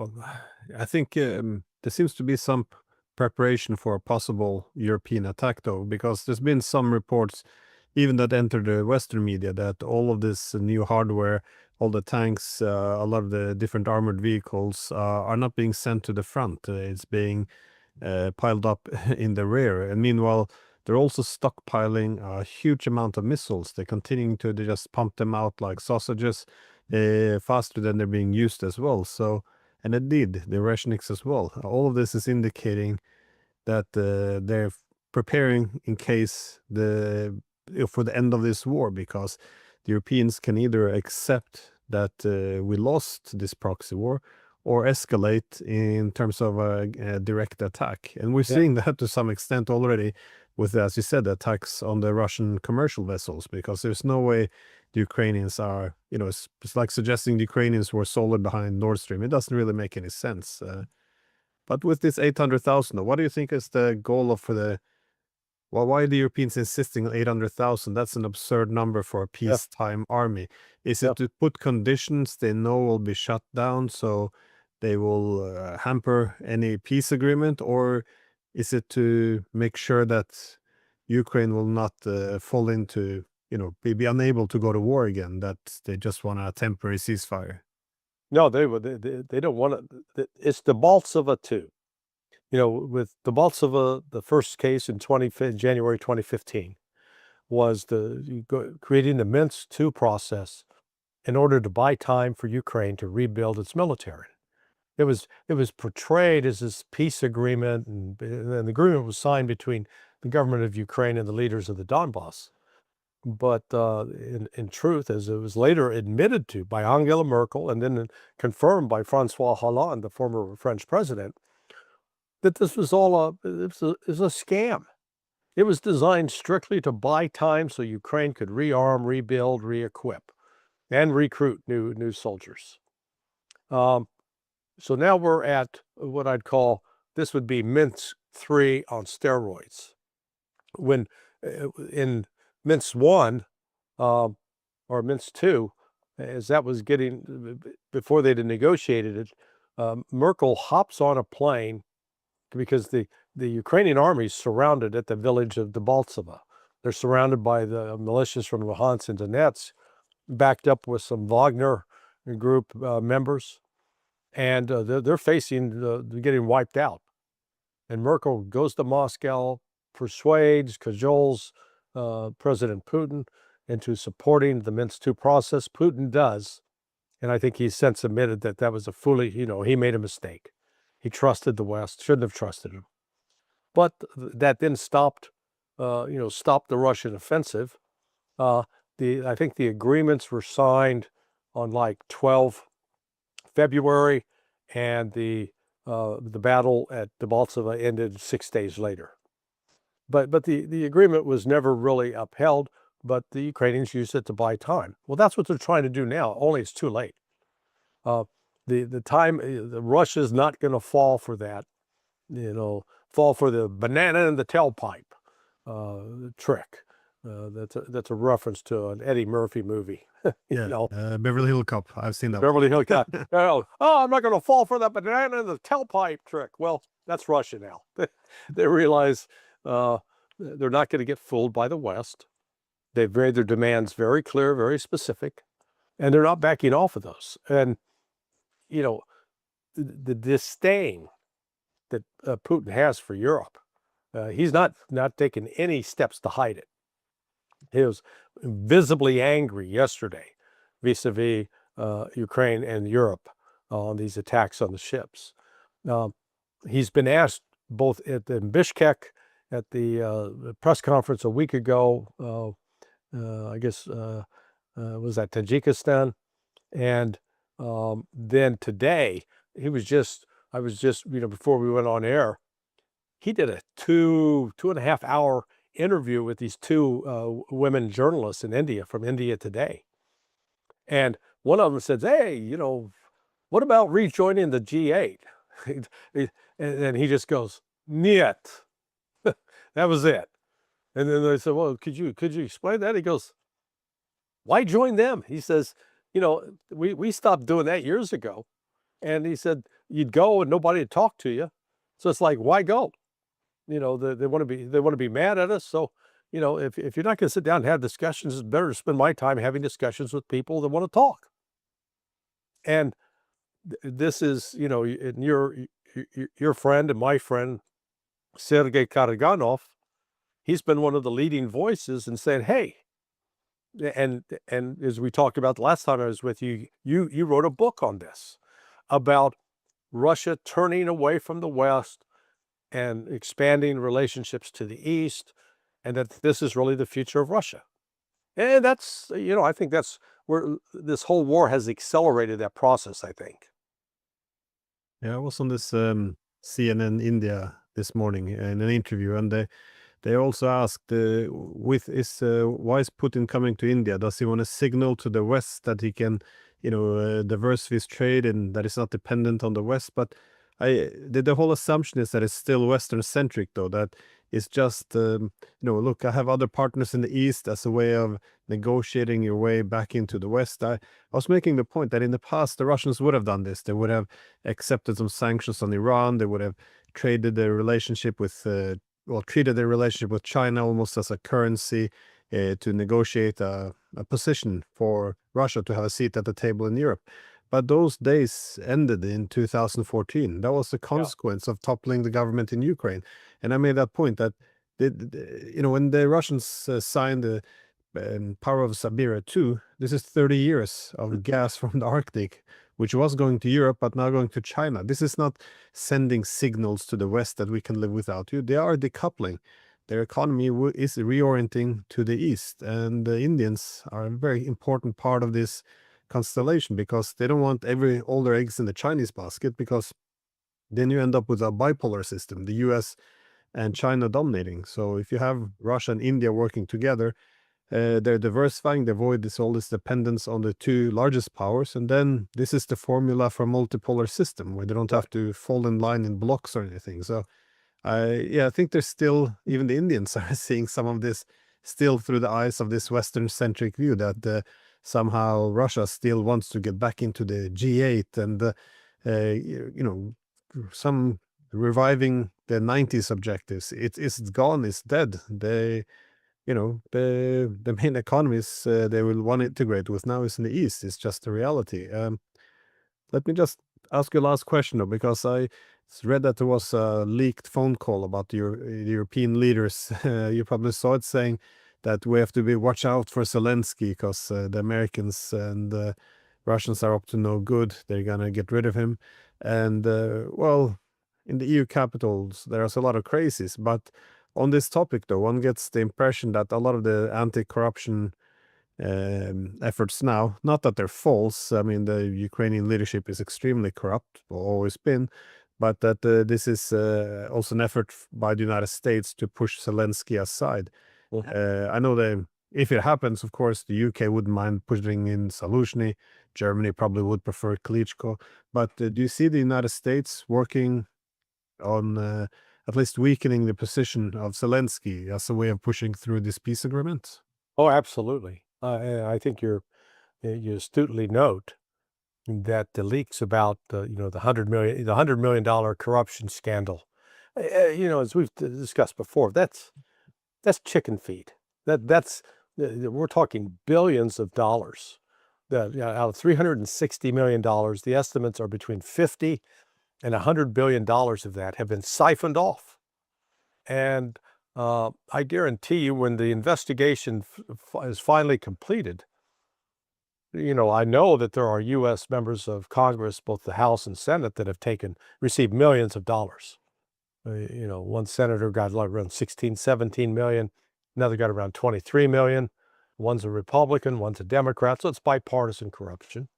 Well, I think there seems to be some preparation for a possible European attack, though, because there's been some reports, even that entered the Western media, that all of this new hardware, all the tanks, a lot of the different armored vehicles are not being sent to the front. It's being piled up in the rear. And meanwhile, they're also stockpiling a huge amount of missiles. They're continuing to just pump them out like sausages faster than they're being used as well. So, and indeed, the Reshniks as well. All of this is indicating that they're preparing in case for the end of this war, because the Europeans can either accept that we lost this proxy war or escalate in terms of a direct attack. And we're Yeah. seeing that to some extent already with, as you said, attacks on the Russian commercial vessels, because there's no way the Ukrainians are, it's like suggesting the Ukrainians were solid behind Nord Stream. It doesn't really make any sense. But with this 800,000, what do you think is the goal for why are the Europeans insisting on 800,000? That's an absurd number for a peacetime army. Is it to put conditions they know will be shut down, so they will hamper any peace agreement? Or is it to make sure that Ukraine will not fall into, be unable to go to war again, that they just want a temporary ceasefire? No, they don't want to. It's Debaltseve too. With Debaltseve, the first case in January 2015 was creating the Minsk II process in order to buy time for Ukraine to rebuild its military. It was portrayed as this peace agreement, and the agreement was signed between the government of Ukraine and the leaders of the Donbass. But in truth, as it was later admitted to by Angela Merkel and then confirmed by François Hollande, the former French president, that this was all it was a scam. It was designed strictly to buy time so Ukraine could rearm, rebuild, re-equip, and recruit new soldiers. So now we're at what I'd call, this would be Minsk III on steroids. When in Minsk I or Minsk II, as that was getting, before they'd negotiated it, Merkel hops on a plane because the Ukrainian army is surrounded at the village of Debaltseve. They're surrounded by the militias from Luhansk and Donetsk, backed up with some Wagner group members, and they're facing getting wiped out. And Merkel goes to Moscow, persuades, cajoles President Putin into supporting the Minsk II process. Putin does, and I think he's since admitted that that was a he made a mistake. He trusted the West, shouldn't have trusted him. But that then stopped the Russian offensive. I think the agreements were signed on like 12 February, and the battle at Debaltseve ended 6 days later. But the agreement was never really upheld, but the Ukrainians used it to buy time. Well, that's what they're trying to do now, only it's too late. Russia's not going to fall for that, fall for the banana in the tailpipe trick. That's a reference to an Eddie Murphy movie. Beverly Hills Cop. I've seen that. Beverly Hills Cop. I'm not going to fall for that banana in the tailpipe trick. Well, that's Russia now. They realize they're not going to get fooled by the West. They've made their demands very clear, very specific, and they're not backing off of those. And the disdain that Putin has for Europe, he's not taking any steps to hide it. He was visibly angry yesterday vis-a-vis Ukraine and Europe on these attacks on the ships. He's been asked both in Bishkek at the press conference a week ago, I guess was that Tajikistan, and then today I was just before we went on air, he did a 2.5 hour interview with these two women journalists in India, from India Today. And one of them says, hey, what about rejoining the G8? And he just goes, niet. That was it. And then they said, well, could you explain that? He goes, why join them? He says, we stopped doing that years ago. And he said, you'd go and nobody would talk to you. So it's like, why go? They want to be mad at us. So, if you're not going to sit down and have discussions, it's better to spend my time having discussions with people that want to talk. And this is, and your friend and my friend, Sergei Karaganov, he's been one of the leading voices in saying, hey, and as we talked about the last time I was with you, you wrote a book on this about Russia turning away from the West and expanding relationships to the East, and that this is really the future of Russia. And that's, I think that's where this whole war has accelerated that process, I think. Yeah, I was on this CNN India this morning in an interview, and they also asked, why is Putin coming to India? Does he want to signal to the West that he can, diversify his trade and that it's not dependent on the West? But the whole assumption is that it's still Western centric, though. That it's just, look, I have other partners in the East as a way of negotiating your way back into the West. I was making the point that in the past the Russians would have done this. They would have accepted some sanctions on Iran. They would have traded their relationship with treated their relationship with China almost as a currency to negotiate a position for Russia to have a seat at the table in Europe. But those days ended in 2014. That was the consequence of toppling the government in Ukraine. And I made that point that, when the Russians signed the Power of Siberia 2, this is 30 years of gas from the Arctic, which was going to Europe, but now going to China. This is not sending signals to the West that we can live without you. They are decoupling. Their economy is reorienting to the East. And the Indians are a very important part of this constellation because they don't want all their eggs in the Chinese basket, because then you end up with a bipolar system, the US and China dominating. So if you have Russia and India working together, they're diversifying, they avoid all this dependence on the two largest powers, and then this is the formula for a multipolar system where they don't have to fall in line in blocks or anything. So I think there's still, even the Indians are seeing some of this still through the eyes of this Western-centric view that somehow Russia still wants to get back into the G8 and some reviving the 90s objectives. It's gone, it's dead. The main economies they will want to integrate with now is in the East. It's just a reality. Let me just ask you a last question, though, because I read that there was a leaked phone call about the European leaders. You probably saw it, saying that we have to watch out for Zelensky because the Americans and the Russians are up to no good. They're going to get rid of him. And, in the EU capitals, there's a lot of crazies. But on this topic, though, one gets the impression that a lot of the anti-corruption efforts now, not that they're false. I mean, the Ukrainian leadership is extremely corrupt, or always been, but that this is also an effort by the United States to push Zelensky aside. I know that if it happens, of course, the UK wouldn't mind pushing in Zaluzhny. Germany probably would prefer Klitschko. But do you see the United States working on at least weakening the position of Zelensky as a way of pushing through this peace agreement? Oh, absolutely. I think you astutely note that the leaks about the $100 million corruption scandal, as we've discussed before, that's chicken feed. We're talking billions of dollars. Out of $360 million, the estimates are between 50 and $100 billion of that have been siphoned off. And I guarantee you, when the investigation is finally completed, I know that there are U.S. members of Congress, both the House and Senate, that have received millions of dollars. One senator got around 16, 17 million. Another got around 23 million. One's a Republican, one's a Democrat. So it's bipartisan corruption.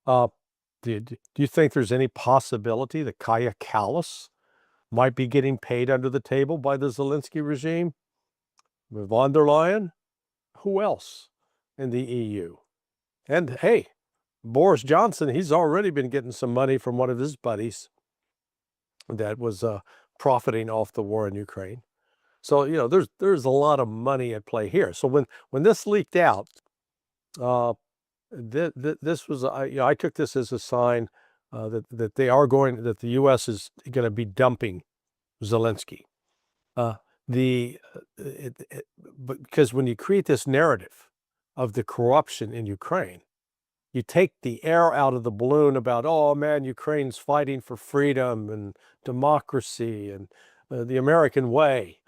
Do you think there's any possibility that Kaya Kallas might be getting paid under the table by the Zelensky regime? Von der Leyen? Who else in the EU? And hey, Boris Johnson, he's already been getting some money from one of his buddies that was profiting off the war in Ukraine. So, there's a lot of money at play here. So when this leaked out, this was, I took this as a sign that the U.S. is going to be dumping Zelensky. Because when you create this narrative of the corruption in Ukraine, you take the air out of the balloon about, oh man, Ukraine's fighting for freedom and democracy and the American way.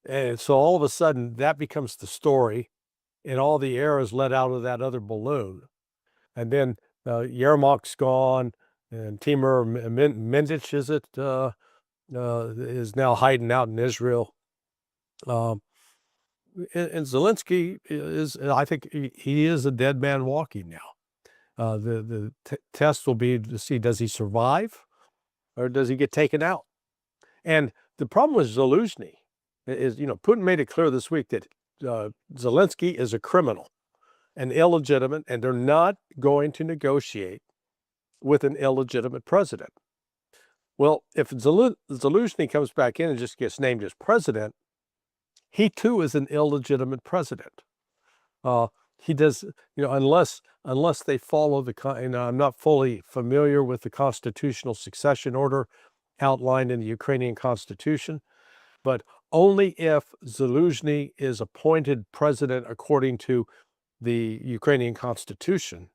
And so all of a sudden that becomes the story, and all the air is let out of that other balloon. And then Yermak's gone, and Timur Mendich, is now hiding out in Israel. And Zelensky I think he is a dead man walking now. The test will be to see, does he survive or does he get taken out? And the problem with Zelensky is, Putin made it clear this week that Zelensky is a criminal and illegitimate, and they're not going to negotiate with an illegitimate president. Well, if Zelensky comes back in and just gets named as president, he too is an illegitimate president. He does, unless they follow I'm not fully familiar with the constitutional succession order outlined in the Ukrainian constitution, but only if Zelensky is appointed president according to the Ukrainian constitution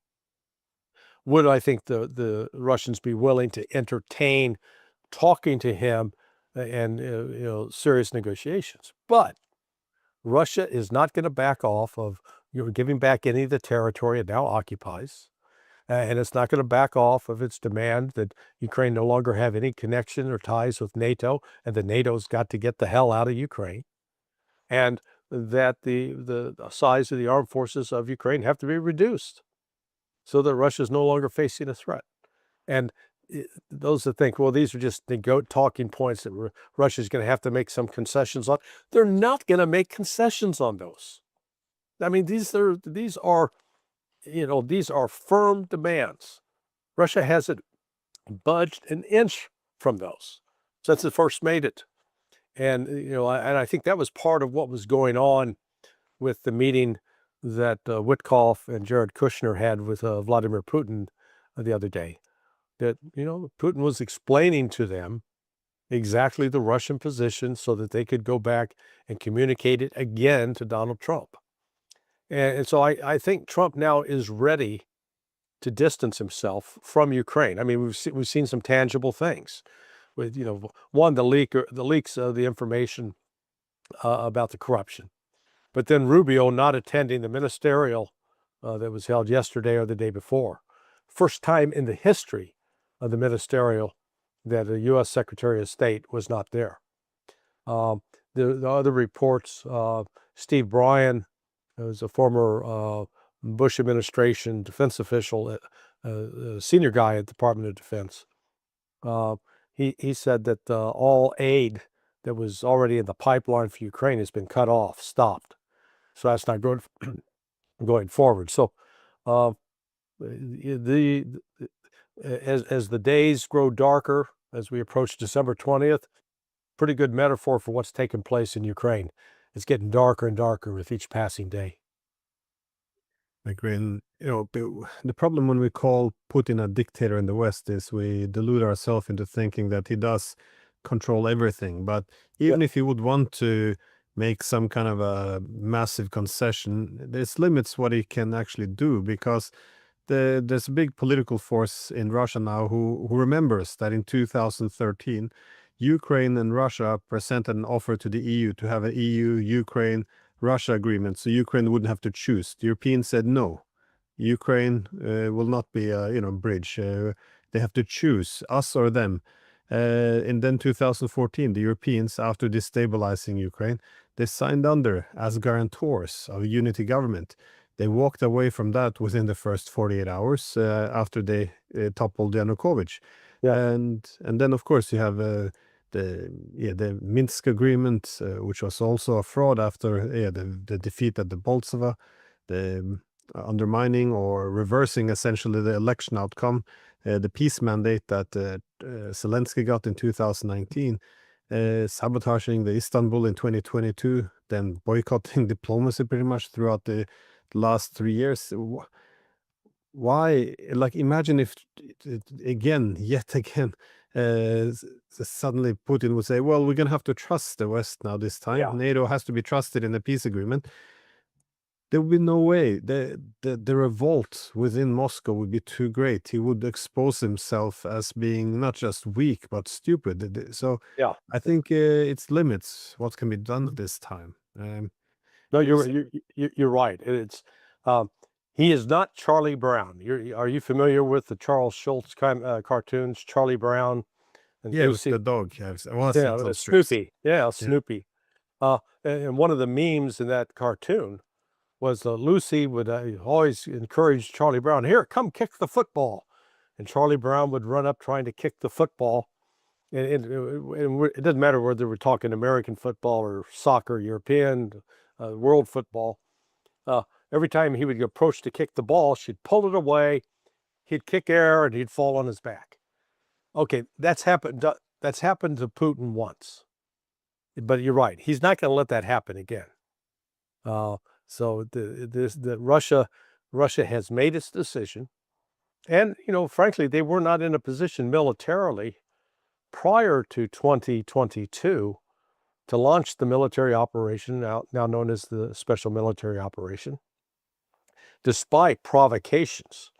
would, I think, the Russians be willing to entertain talking to him and serious negotiations. But Russia is not going to back off of giving back any of the territory it now occupies, and it's not going to back off of its demand that Ukraine no longer have any connection or ties with NATO, and that NATO's got to get the hell out of Ukraine, and that the size of the armed forces of Ukraine have to be reduced so that Russia is no longer facing a threat. And those that think, well, these are just talking points that Russia's going to have to make some concessions on. They're not going to make concessions on those. I mean, these are firm demands. Russia hasn't budged an inch from those since it first made it. And, and I think that was part of what was going on with the meeting that Witkoff and Jared Kushner had with Vladimir Putin the other day. That, Putin was explaining to them exactly the Russian position so that they could go back and communicate it again to Donald Trump. And so I think Trump now is ready to distance himself from Ukraine. I mean, we've seen some tangible things with, one, the leaks of the information about the corruption, but then Rubio not attending the ministerial that was held yesterday or the day before. First time in the history of the ministerial that a U.S. Secretary of State was not there. The other reports, Steve Bryan, who's a former Bush administration defense official, senior guy at the Department of Defense, he said that all aid that was already in the pipeline for Ukraine has been cut off, stopped. So that's not going forward. So as the days grow darker, as we approach December 20th, pretty good metaphor for what's taking place in Ukraine. It's getting darker and darker with each passing day. I agree. And, the problem when we call Putin a dictator in the West is we delude ourselves into thinking that he does control everything. But even if he would want to make some kind of a massive concession, there's limits what he can actually do, because there's a big political force in Russia now who remembers that in 2013, Ukraine and Russia presented an offer to the EU to have an EU-Ukraine-Russia agreement, so Ukraine wouldn't have to choose. The Europeans said no. Ukraine will not be a bridge. They have to choose us or them. And then 2014, the Europeans, after destabilizing Ukraine, they signed under as guarantors of a unity government. They walked away from that within the first 48 hours after they toppled Yanukovych. Yeah. And then, of course, you have the Minsk agreement, which was also a fraud after the defeat at the Bolsova, the undermining or reversing essentially the election outcome, the peace mandate that Zelensky got in 2019, sabotaging the Istanbul in 2022, then boycotting diplomacy pretty much throughout the last 3 years. why, like, imagine if again, yet again, suddenly Putin would say, well, we're going to have to trust the West now this time. Yeah. NATO has to be trusted in the peace agreement. There would be no way. The revolt within Moscow would be too great. He would expose himself as being not just weak, but stupid. So Yeah. I think it's limits what can be done this time. No, There's- you're right. He is not Charlie Brown. Are you familiar with the Charles Schulz cartoons, Charlie Brown and yeah, with Lucy? the dog. Well, that's Yeah, not so strict. Snoopy. Yeah, Snoopy. And one of the memes in that cartoon was Lucy would always encourage Charlie Brown, here, come kick the football. And Charlie Brown would run up trying to kick the football. And it doesn't matter whether we're talking American football or soccer, European, world football. Every time he would approach to kick the ball, she'd pull it away, he'd kick air, and he'd fall on his back. Okay, that's happened to Putin once. But you're right, he's not going to let that happen again. So Russia has made its decision. And, frankly, they were not in a position militarily prior to 2022 to launch the military operation, now known as the Special Military Operation, despite provocations,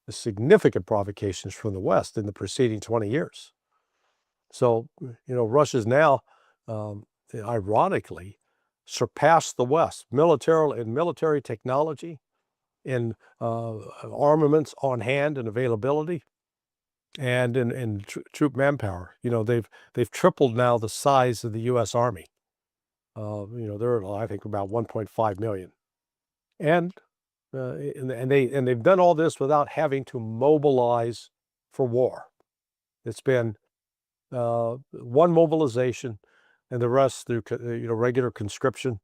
the significant provocations from the West in the preceding 20 years. So, Russia's now, ironically, surpassed the West in military technology, in armaments on hand and availability, and in troop manpower. They've tripled now the size of the U.S. Army. They're, I think, about 1.5 million, and they've done all this without having to mobilize for war. It's been one mobilization, and the rest through regular conscription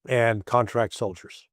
and contract soldiers.